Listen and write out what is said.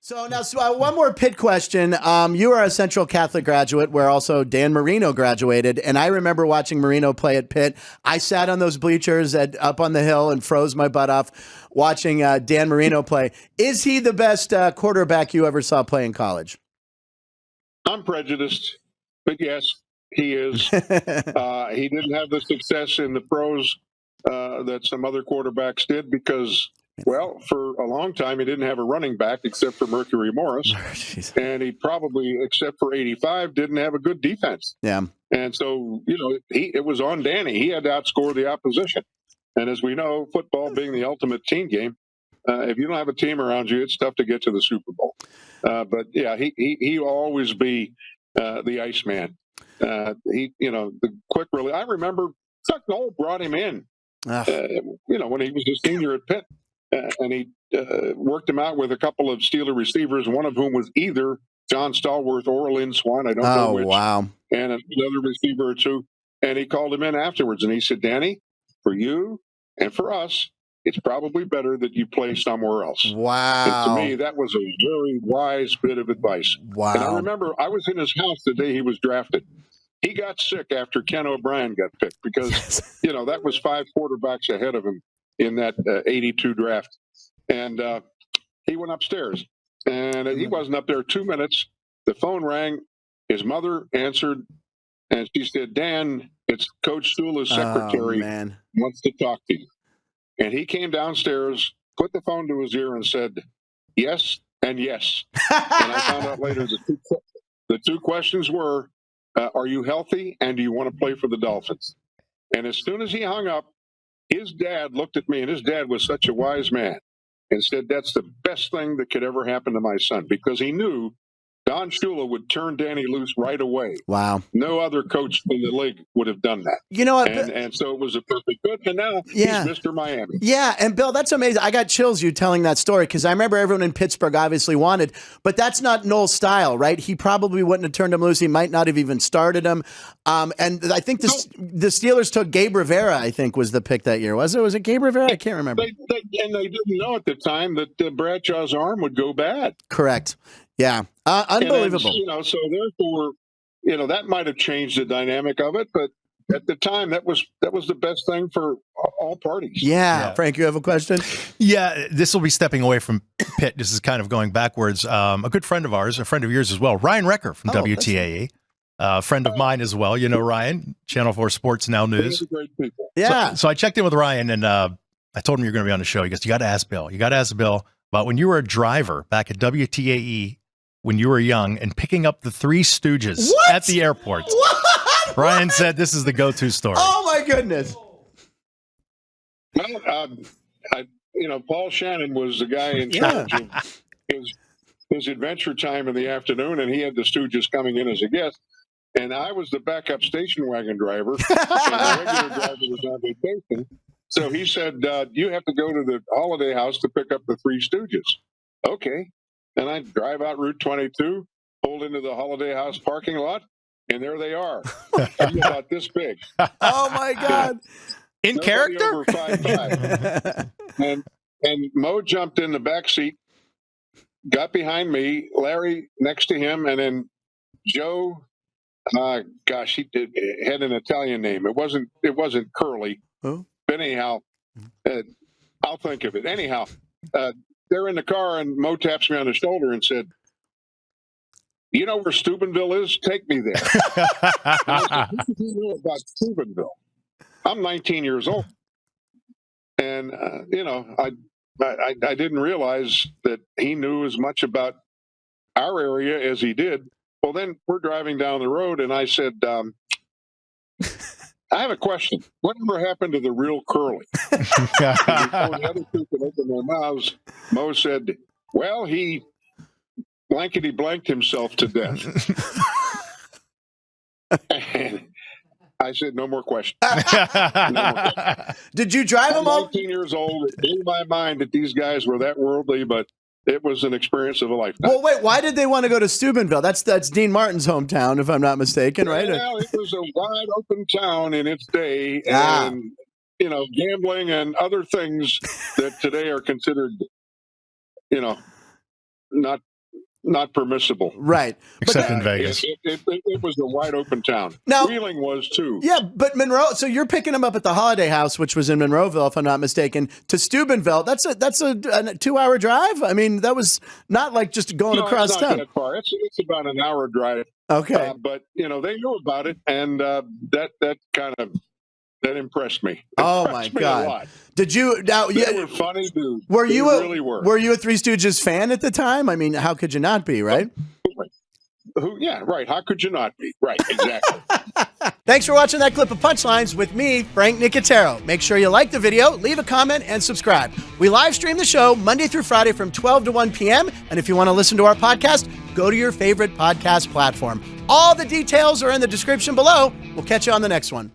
So one more Pitt question. You are a Central Catholic graduate where also Dan Marino graduated. And I remember watching Marino play at Pitt. I sat on those bleachers up on the hill and froze my butt off watching Dan Marino play. Is he the best quarterback you ever saw play in college? I'm prejudiced, but yes, he is. He didn't have the success in the pros that some other quarterbacks did because, well, for a long time, he didn't have a running back except for Mercury Morris. And he probably, except for 85, didn't have a good defense. Yeah. And so, it was on Danny. He had to outscore the opposition. And as we know, football being the ultimate team game, if you don't have a team around you, it's tough to get to the Super Bowl. But yeah, he'll always be the Iceman. The quick release. I remember Chuck Noll brought him in, when he was a senior at Pitt, and he worked him out with a couple of Steeler receivers, one of whom was either John Stallworth or Lynn Swan. I don't know which. Wow. And another receiver or two. And he called him in afterwards, and he said, "Danny, for you and for us, it's probably better that you play somewhere else." Wow. And to me, that was a very wise bit of advice. Wow. And I remember I was in his house the day he was drafted. He got sick after Ken O'Brien got picked because, that was 5 quarterbacks ahead of him in that 82 draft. And he went upstairs. And he wasn't up there 2 minutes. The phone rang. His mother answered. And she said, "Dan, it's Coach Stula's secretary wants to talk to you." And he came downstairs, put the phone to his ear, and said, "Yes and yes." And I found out later the two questions were, are you healthy, and do you want to play for the Dolphins? And as soon as he hung up, his dad looked at me, and his dad was such a wise man, and said, "That's the best thing that could ever happen to my son," because he knew Don Shula would turn Danny loose right away. Wow. No other coach in the league would have done that. You know what? And so it was a perfect fit. And now he's Mr. Miami. Yeah. And Bill, that's amazing. I got chills you telling that story because I remember everyone in Pittsburgh obviously wanted, but that's not Noel's style, right? He probably wouldn't have turned him loose. He might not have even started him. And I think the Steelers took Gabe Rivera, I think was the pick that year. Was it? Was it Gabe Rivera? I can't remember. They didn't know at the time that Bradshaw's arm would go bad. Correct. Yeah. Unbelievable. And, so therefore, that might have changed the dynamic of it, but at the time that was the best thing for all parties. Yeah. Frank, you have a question? Yeah, this will be stepping away from Pitt. This is kind of going backwards. A good friend of ours, a friend of yours as well, Ryan Recker from WTAE. A friend of mine as well. You know Ryan, Channel 4 Sports Now News. Great people. Yeah. So I checked in with Ryan, and I told him you're going to be on the show. He goes, "You got to ask Bill. You got to ask Bill about when you were a driver back at WTAE when you were young and picking up the Three Stooges at the airport." What? Ryan said this is the go-to story. Oh, my goodness. Well, Paul Shannon was the guy in charge of his adventure time in the afternoon, and he had the Stooges coming in as a guest. And I was the backup station wagon driver, and the regular driver was on vacation. So he said, "You have to go to the Holiday House to pick up the Three Stooges." Okay. And I drive out Route 22, pulled into the Holiday House parking lot, and there they are. I'm about this big. Oh, my God. In Nobody character? over 5'5". and Mo jumped in the back seat, got behind me, Larry next to him, and then Joe. He had an Italian name. It wasn't Curly. Who? But anyhow, I'll think of it. Anyhow, they're in the car, and Mo taps me on the shoulder and said, "You know where Stubenville is? Take me there." I said, "What do you know about Stubenville?" I'm 19 years old, and I didn't realize that he knew as much about our area as he did. Well, then we're driving down the road, and I said, "I have a question. Whatever happened to the real Curly?" Before the other two could open their mouths, Mo said, "Well, he blankety blanked himself to death." And I said, "No more questions." Did you drive them all? 19 years old. It blew my mind that these guys were that worldly, but it was an experience of a lifetime. Well, wait, why did they want to go to Stubenville? That's Dean Martin's hometown, if I'm not mistaken, right? Well, it was a wide open town in its day, and gambling and other things that today are considered, not not permissible. Right. Except in Vegas. It was a wide open town. Now, Wheeling was too. Yeah, but Monroe. So you're picking him up at the Holiday House, which was in Monroeville, if I'm not mistaken, to Stubenville. That's a 2-hour drive. I mean, that was not like just going across it's not town. that far. It's about an hour drive. Okay, but they knew about it, and that kind of impressed me. Oh my God! A lot. Did you? Now, They were funny dudes. Were you really were? Were you a Three Stooges fan at the time? I mean, how could you not be? Right? Yeah, right. How could you not be? Right, exactly. Thanks for watching that clip of Punchlines with me, Frank Nicotero. Make sure you like the video, leave a comment, and subscribe. We live stream the show Monday through Friday from 12 to 1 p.m. And if you want to listen to our podcast, go to your favorite podcast platform. All the details are in the description below. We'll catch you on the next one.